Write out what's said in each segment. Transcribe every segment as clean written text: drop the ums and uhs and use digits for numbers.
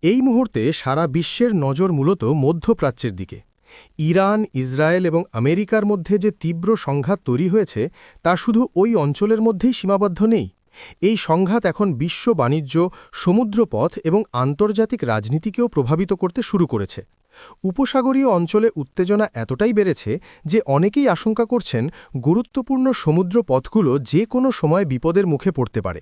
এই মুহূর্তে সারা বিশ্বের নজর মূলত মধ্যপ্রাচ্যের দিকে। ইরান, ইসরায়েল এবং আমেরিকার মধ্যে যে তীব্র সংঘাত তৈরি হয়েছে তা শুধু ওই অঞ্চলের মধ্যেই সীমাবদ্ধ নেই। এই সংঘাত এখন বিশ্ব বাণিজ্য, সমুদ্রপথ এবং আন্তর্জাতিক রাজনীতিকেও প্রভাবিত করতে শুরু করেছে। উপসাগরীয় অঞ্চলে উত্তেজনা এতটাই বেড়েছে যে অনেকেই আশঙ্কা করছেন গুরুত্বপূর্ণ সমুদ্র পথগুলো যে কোনো সময় বিপদের মুখে পড়তে পারে।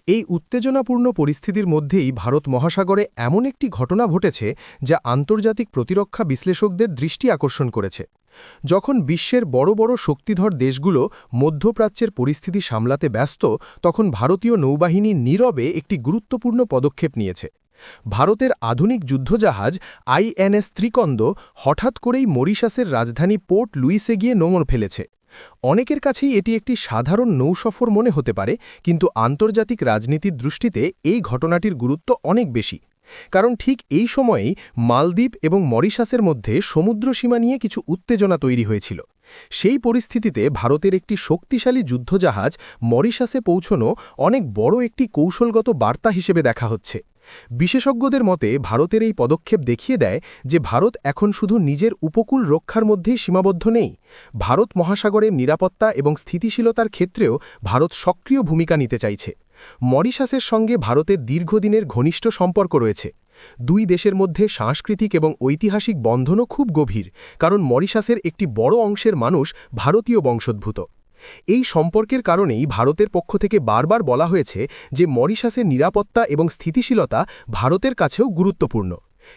এই উত্তেজনাপূর্ণ পরিস্থিতির মধ্যেই ভারত মহাসাগরে এমন একটি ঘটনা ঘটেছে যা আন্তর্জাতিক প্রতিরক্ষা বিশ্লেষকদের দৃষ্টি আকর্ষণ করেছে। যখন বিশ্বের বড় বড় শক্তিধর দেশগুলো মধ্যপ্রাচ্যের পরিস্থিতি সামলাতে ব্যস্ত, তখন ভারতীয় নৌবাহিনী নীরবে একটি গুরুত্বপূর্ণ পদক্ষেপ নিয়েছে। ভারতের আধুনিক যুদ্ধজাহাজ আইএনএস ত্রিকন্দ হঠাৎ করেই মরিশাসের রাজধানী পোর্ট লুইসে গিয়ে নোঙর ফেলেছে। অনেকের কাছেই এটি একটি সাধারণ নৌসফর মনে হতে পারে, কিন্তু আন্তর্জাতিক রাজনীতির দৃষ্টিতে এই ঘটনাটির গুরুত্ব অনেক বেশি। কারণ ঠিক এই সময়েই মালদ্বীপ এবং মরিশাসের মধ্যে সমুদ্রসীমা নিয়ে কিছু উত্তেজনা তৈরি হয়েছিল। সেই পরিস্থিতিতে ভারতের একটি শক্তিশালী যুদ্ধজাহাজ মরিশাসে পৌঁছনো অনেক বড় একটি কৌশলগত বার্তা হিসেবে দেখা হচ্ছে। বিশেষজ্ঞদের মতে ভারতের এই পদক্ষেপ দেখিয়ে দেয় যে ভারত এখন শুধু নিজের উপকূল রক্ষার মধ্যেই সীমাবদ্ধ নেই। ভারত মহাসাগরের নিরাপত্তা এবং স্থিতিশীলতার ক্ষেত্রেও ভারত সক্রিয় ভূমিকা নিতে চাইছে। মরিশাসের সঙ্গে ভারতের দীর্ঘদিনের ঘনিষ্ঠ সম্পর্ক রয়েছে। দুই দেশের মধ্যে সাংস্কৃতিক এবং ঐতিহাসিক বন্ধনও খুব গভীর, কারণ মরিশাসের একটি বড় অংশের মানুষ ভারতীয় বংশোদ্ভূত। এই সম্পর্কের কারণেই ভারতের পক্ষ থেকে বারবার বলা হয়েছে যে মরিশাসের নিরাপত্তা এবং স্থিতিশীলতা ভারতের কাছেও গুরুত্বপূর্ণ।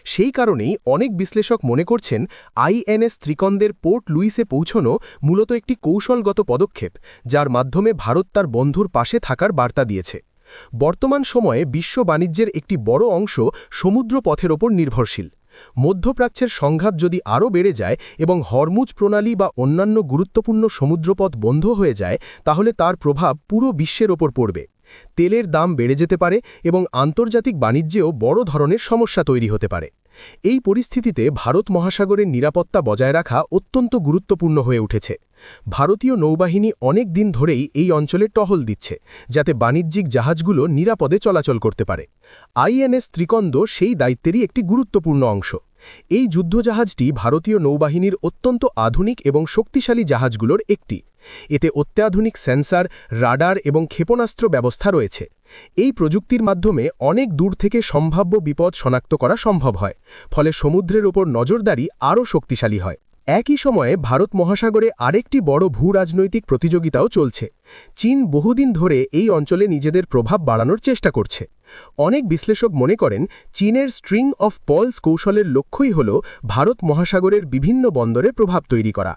সেই কারণেই অনেক বিশ্লেষক মনে করছেন আইএনএস ত্রিকন্দের পোর্ট লুইসে পৌঁছনো মূলত একটি কৌশলগত পদক্ষেপ, যার মাধ্যমে ভারত তার বন্ধুর পাশে থাকার বার্তা দিয়েছে। বর্তমান সময়ে বিশ্ব বাণিজ্যের একটি বড় অংশ সমুদ্র পথের ওপর নির্ভরশীল। মধ্যপ্রাচ্যের সংঘাত যদি আরও বেড়ে যায় এবং হরমুজ প্রণালী বা অন্যান্য গুরুত্বপূর্ণ সমুদ্রপথ বন্ধ হয়ে যায়, তাহলে তার প্রভাব পুরো বিশ্বের ওপর পড়বে। তেলের দাম বেড়ে যেতে পারে এবং আন্তর্জাতিক বাণিজ্যেও বড় ধরনের সমস্যা তৈরি হতে পারে। এই পরিস্থিতিতে ভারত মহাসাগরের নিরাপত্তা বজায় রাখা অত্যন্ত গুরুত্বপূর্ণ হয়ে উঠেছে। ভারতীয় নৌবাহিনী অনেক দিন ধরেই এই অঞ্চলে টহল দিচ্ছে, যাতে বাণিজ্যিক জাহাজগুলো নিরাপদে চলাচল করতে পারে। আইএনএস ত্রিকন্দ সেই দায়িত্বেরই একটি গুরুত্বপূর্ণ অংশ। এই যুদ্ধজাহাজটি ভারতীয় নৌবাহিনীর অত্যন্ত আধুনিক এবং শক্তিশালী জাহাজগুলোর একটি। এতে অত্যাধুনিক সেন্সর, রাডার এবং ক্ষেপণাস্ত্র ব্যবস্থা রয়েছে। এই প্রযুক্তির মাধ্যমে অনেক দূর থেকে সম্ভাব্য বিপদ শনাক্ত করা সম্ভব হয়, ফলে সমুদ্রের ওপর নজরদারি আরও শক্তিশালী হয়। একই সময়ে ভারত মহাসাগরে আরেকটি বড় ভূরাজনৈতিক প্রতিযোগিতাও চলছে। চীন বহুদিন ধরে এই অঞ্চলে নিজেদের প্রভাব বাড়ানোর চেষ্টা করছে। অনেক বিশ্লেষক মনে করেন চীনের স্ট্রিং অফ পলস কৌশলের লক্ষ্যই হল ভারত মহাসাগরের বিভিন্ন বন্দরে প্রভাব তৈরি করা।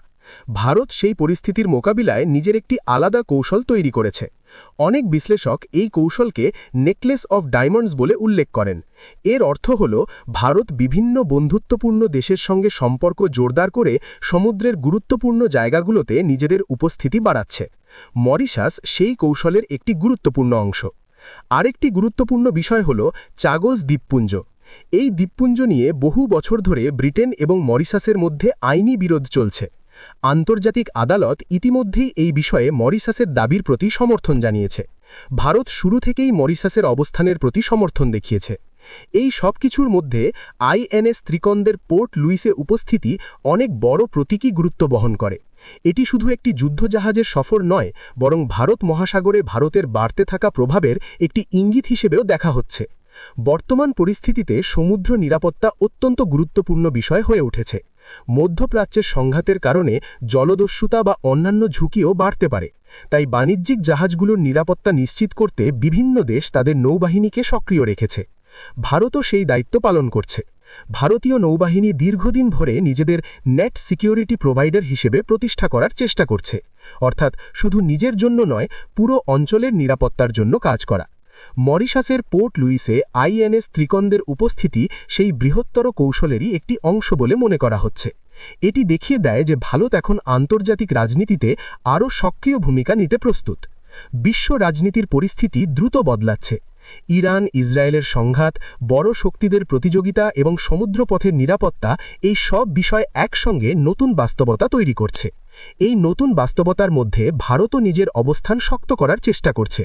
ভারত সেই পরিস্থিতির মোকাবিলায় নিজের একটি আলাদা কৌশল তৈরি করেছে। অনেক বিশ্লেষক এই কৌশলকে নেকলেস অফ ডায়মন্ডস বলে উল্লেখ করেন। এর অর্থ হল ভারত বিভিন্ন বন্ধুত্বপূর্ণ দেশের সঙ্গে সম্পর্ক জোরদার করে সমুদ্রের গুরুত্বপূর্ণ জায়গাগুলোতে নিজেদের উপস্থিতি বাড়াচ্ছে। মরিশাস সেই কৌশলের একটি গুরুত্বপূর্ণ অংশ। আরেকটি গুরুত্বপূর্ণ বিষয় হল চাগোস দ্বীপপুঞ্জ। এই দ্বীপপুঞ্জ নিয়ে বহু বছর ধরে ব্রিটেন এবং মরিশাসের মধ্যে আইনি বিরোধ চলছে। আন্তর্জাতিক আদালত ইতিমধ্যেই এই বিষয়ে মরিশাসের দাবির প্রতি সমর্থন জানিয়েছে। ভারত শুরু থেকেই মরিশাসের অবস্থানের প্রতি সমর্থন দেখিয়েছে। এই সব কিছুর মধ্যে আইএনএস ত্রিকন্দের পোর্ট লুইসে উপস্থিতি অনেক বড় প্রতীকী গুরুত্ব বহন করে। এটি শুধু একটি যুদ্ধজাহাজের সফর নয়, বরং ভারত মহাসাগরে ভারতের বাড়তে থাকা প্রভাবের একটি ইঙ্গিত হিসেবেও দেখা হচ্ছে। বর্তমান পরিস্থিতিতে সমুদ্র নিরাপত্তা অত্যন্ত গুরুত্বপূর্ণ বিষয় হয়ে উঠেছে। মধ্যপ্রাচ্যের সংঘাতের কারণে জলদস্যুতা বা অন্যান্য ঝুঁকিও বাড়তে পারে। তাই বাণিজ্যিক জাহাজগুলোর নিরাপত্তা নিশ্চিত করতে বিভিন্ন দেশ তাদের নৌবাহিনীকে সক্রিয় রেখেছে। ভারতও সেই দায়িত্ব পালন করছে। ভারতীয় নৌবাহিনী দীর্ঘদিন ধরে নিজেদের নেট সিকিউরিটি প্রোভাইডার হিসেবে প্রতিষ্ঠা করার চেষ্টা করছে, অর্থাৎ শুধু নিজের জন্য নয়, পুরো অঞ্চলের নিরাপত্তার জন্য কাজ করা। মরিশাসের পোর্ট লুইসে আইএনএস ত্রিকন্দের উপস্থিতি সেই বৃহত্তর কৌশলেরই একটি অংশ বলে মনে করা হচ্ছে। এটি দেখিয়ে দেয় যে ভারত এখন আন্তর্জাতিক রাজনীতিতে আরও সক্রিয় ভূমিকা নিতে প্রস্তুত। বিশ্ব রাজনীতির পরিস্থিতি দ্রুত বদলাচ্ছে। ইরান, ইসরায়েলের সংঘাত, বড় শক্তিদের প্রতিযোগিতা এবং সমুদ্রপথের নিরাপত্তা, এই সব বিষয় একসঙ্গে নতুন বাস্তবতা তৈরি করছে। এই নতুন বাস্তবতার মধ্যে ভারতও নিজের অবস্থান শক্ত করার চেষ্টা করছে।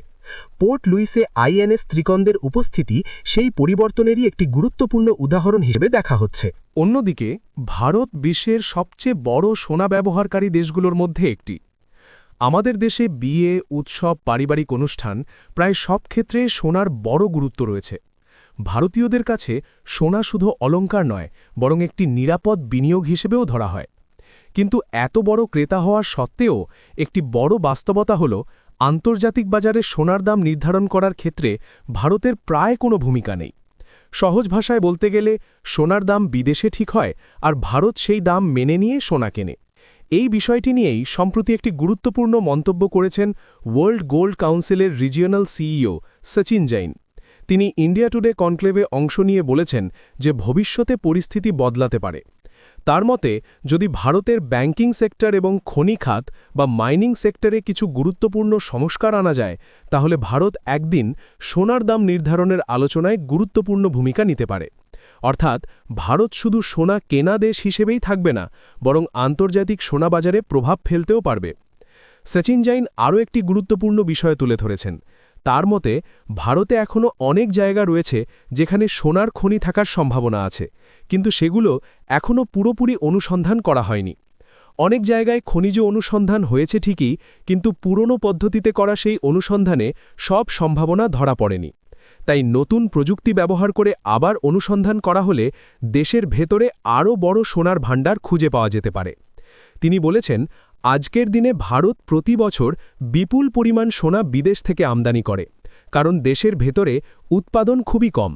পোর্ট লুইসে আইএনএস ত্রিকন্দের উপস্থিতি সেই পরিবর্তনেরই একটি গুরুত্বপূর্ণ উদাহরণ হিসেবে দেখা হচ্ছে। অন্যদিকে ভারত বিশ্বের সবচেয়ে বড় সোনা ব্যবহারকারী দেশগুলোর মধ্যে একটি। আমাদের দেশে বিয়ে, উৎসব, পারিবারিক অনুষ্ঠান প্রায় সব ক্ষেত্রে সোনার বড় গুরুত্ব রয়েছে। ভারতীয়দের কাছে সোনা শুধু অলংকার নয়, বরং একটি নিরাপদ বিনিয়োগ হিসেবেও ধরা হয়। কিন্তু এত বড় ক্রেতা হওয়ার সত্ত্বেও একটি বড় বাস্তবতা হল, আন্তর্জাতিক বাজারে সোনার দাম নির্ধারণ করার ক্ষেত্রে ভারতের প্রায় কোনো ভূমিকা নেই। সহজ ভাষায় বলতে গেলে সোনার দাম বিদেশে ঠিক হয়, আর ভারত সেই দাম মেনে নিয়ে সোনা কেনে। এই বিষয়টি নিয়েই সম্প্রতি একটি গুরুত্বপূর্ণ মন্তব্য করেছেন ওয়ার্ল্ড গোল্ড কাউন্সিলের রিজিওনাল সিইও সচিন জৈন। তিনি ইন্ডিয়া টুডে কনক্লেভে অংশ নিয়ে বলেছেন যে ভবিষ্যতে পরিস্থিতি বদলাতে পারে। তার মতে, যদি ভারতের ব্যাংকিং সেক্টর এবং খনি খাত বা মাইনিং সেক্টরে কিছু গুরুত্বপূর্ণ সংস্কার আনা যায়, তাহলে ভারত একদিন সোনার দাম নির্ধারণের আলোচনায় গুরুত্বপূর্ণ ভূমিকা নিতে পারে। অর্থাৎ ভারত শুধু সোনা কেনা দেশ হিসেবেই থাকবে না, বরং আন্তর্জাতিক সোনা বাজারে প্রভাব ফেলতেও পারবে। সচিন জৈন আরও একটি গুরুত্বপূর্ণ বিষয় তুলে ধরেছেন। তার মতে, ভারতে এখনও অনেক জায়গা রয়েছে যেখানে সোনার খনি থাকার সম্ভাবনা আছে, কিন্তু সেগুলো এখনও পুরোপুরি অনুসন্ধান করা হয়নি। অনেক জায়গায় খনিজ অনুসন্ধান হয়েছে ঠিকই, কিন্তু পুরনো পদ্ধতিতে করা সেই অনুসন্ধানে সব সম্ভাবনা ধরা পড়েনি। তাই নতুন প্রযুক্তি ব্যবহার করে আবার অনুসন্ধান করা হলে দেশের ভেতরে আরও বড় সোনার ভাণ্ডার খুঁজে পাওয়া যেতে পারে। তিনি বলেছেন, আজকের দিনে ভারত প্রতি বছর বিপুল পরিমাণ সোনা বিদেশ থেকে আমদানি করে, কারণ দেশের ভেতরে উৎপাদন খুবই কম।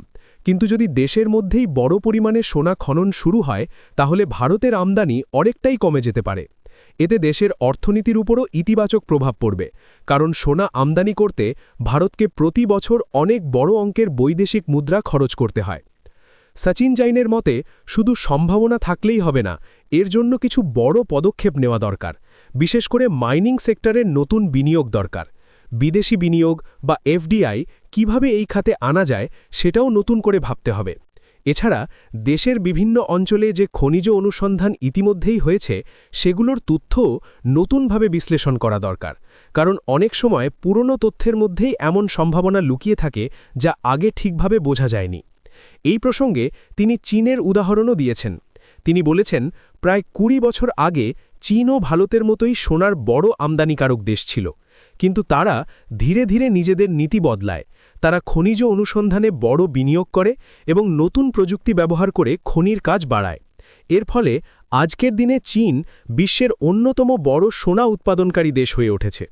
কিন্তু যদি দেশের মধ্যেই বড় পরিমাণে সোনা খনন শুরু হয়, তাহলে ভারতের আমদানি অনেকটাই কমে যেতে পারে। এতে দেশের অর্থনীতির উপরও ইতিবাচক প্রভাব পড়বে, কারণ সোনা আমদানি করতে ভারতকে প্রতি বছর অনেক বড় অঙ্কের বৈদেশিক মুদ্রা খরচ করতে হয়। সচিন জৈনের মতে, শুধু সম্ভাবনা থাকলেই হবে না, এর জন্য কিছু বড় পদক্ষেপ নেওয়া দরকার। বিশেষ করে মাইনিং সেক্টরের নতুন বিনিয়োগ দরকার। বিদেশি বিনিয়োগ বা এফডিআই কিভাবে এই খাতে আনা যায়, সেটাও নতুন করে ভাবতে হবে। এছাড়া দেশের বিভিন্ন অঞ্চলে যে খনিজ অনুসন্ধান ইতিমধ্যেই হয়েছে, সেগুলোর তথ্যও নতুনভাবে বিশ্লেষণ করা দরকার, কারণ অনেক সময় পুরনো তথ্যের মধ্যেই এমন সম্ভাবনা লুকিয়ে থাকে যা আগে ঠিকভাবে বোঝা যায়নি। এই প্রসঙ্গে তিনি চীনের উদাহরণও দিয়েছেন। তিনি বলেছেন, প্রায় ২০ বছর আগে চীনও ভারতের মতোই সোনার বড় আমদানিকারক দেশ ছিল, কিন্তু তারা ধীরে ধীরে নিজেদের নীতি বদলায়। তারা খনিজ অনুসন্ধানে বড় বিনিয়োগ করে এবং নতুন প্রযুক্তি ব্যবহার করে খনির কাজ বাড়ায়। এর ফলে আজকের দিনে চীন বিশ্বের অন্যতম বড় সোনা উৎপাদনকারী দেশ হয়ে উঠেছে।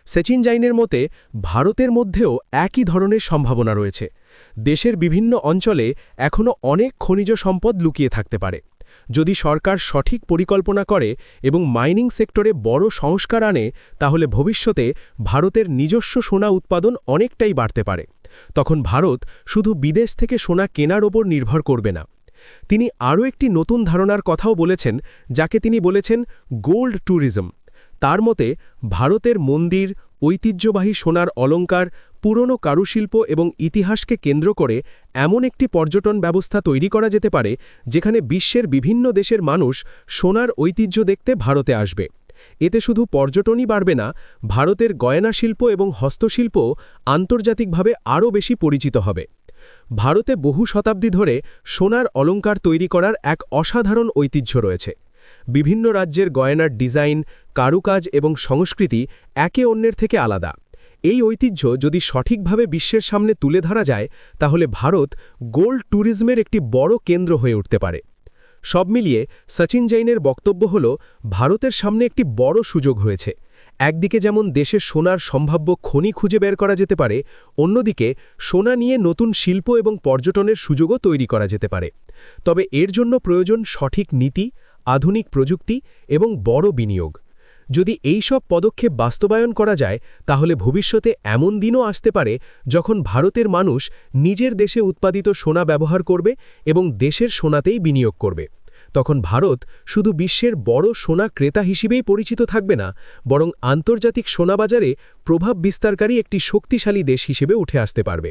সচিন জৈনের মতে, ভারতের মধ্যেও একই ধরনের সম্ভাবনা রয়েছে। দেশের বিভিন্ন অঞ্চলে এখনও অনেক খনিজ সম্পদ লুকিয়ে থাকতে পারে। যদি সরকার সঠিক পরিকল্পনা করে এবং মাইনিং সেক্টরে বড় সংস্কার আনে, তাহলে ভবিষ্যতে ভারতের নিজস্ব সোনা উৎপাদন অনেকটাই বাড়তে পারে। তখন ভারত শুধু বিদেশ থেকে সোনা কেনার ওপর নির্ভর করবে না। তিনি আরও একটি নতুন ধারণার কথাও বলেছেন, যাকে তিনি বলেছেন গোল্ড ট্যুরিজম। তার মতে, ভারতের মন্দির, ঐতিহ্যবাহী সোনার অলংকার, পুরনো কারুশিল্প এবং ইতিহাসকে কেন্দ্র করে এমন একটি পর্যটন ব্যবস্থা তৈরি করা যেতে পারে, যেখানে বিশ্বের বিভিন্ন দেশের মানুষ সোনার ঐতিহ্য দেখতে ভারতে আসবে। এতে শুধু পর্যটনই বাড়বে না, ভারতের গয়না শিল্প এবং হস্তশিল্প আন্তর্জাতিকভাবে আরও বেশি পরিচিত হবে। ভারতে বহু শতাব্দী ধরে সোনার অলংকার তৈরি করার এক অসাধারণ ঐতিহ্য রয়েছে। বিভিন্ন রাজ্যের গয়নার ডিজাইন, কারুকাজ এবং সংস্কৃতি একে অন্যের থেকে আলাদা। এই ঐতিহ্য যদি সঠিকভাবে বিশ্বের সামনে তুলে ধরা যায়, তাহলে ভারত গোল্ড ট্যুরিজমের একটি বড় কেন্দ্র হয়ে উঠতে পারে। সব মিলিয়ে সচিন জৈনের বক্তব্য হল, ভারতের সামনে একটি বড় সুযোগ হয়েছে। একদিকে যেমন দেশের সোনার সম্ভাব্য খনি খুঁজে বের করা যেতে পারে, অন্যদিকে সোনা নিয়ে নতুন শিল্প এবং পর্যটনের সুযোগও তৈরি করা যেতে পারে। তবে এর জন্য প্রয়োজন সঠিক নীতি, আধুনিক প্রযুক্তি এবং বড় বিনিয়োগ। যদি এই সব পদক্ষেপ বাস্তবায়ন করা যায়, তাহলে ভবিষ্যতে এমন দিনও আসতে পারে যখন ভারতের মানুষ নিজের দেশে উৎপাদিত সোনা ব্যবহার করবে এবং দেশের সোনাতেই বিনিয়োগ করবে। তখন ভারত শুধু বিশ্বের বড় সোনা ক্রেতা হিসেবেই পরিচিত থাকবে না, বরং আন্তর্জাতিক সোনা বাজারে প্রভাব বিস্তারকারী একটি শক্তিশালী দেশ হিসেবে উঠে আসতে পারবে।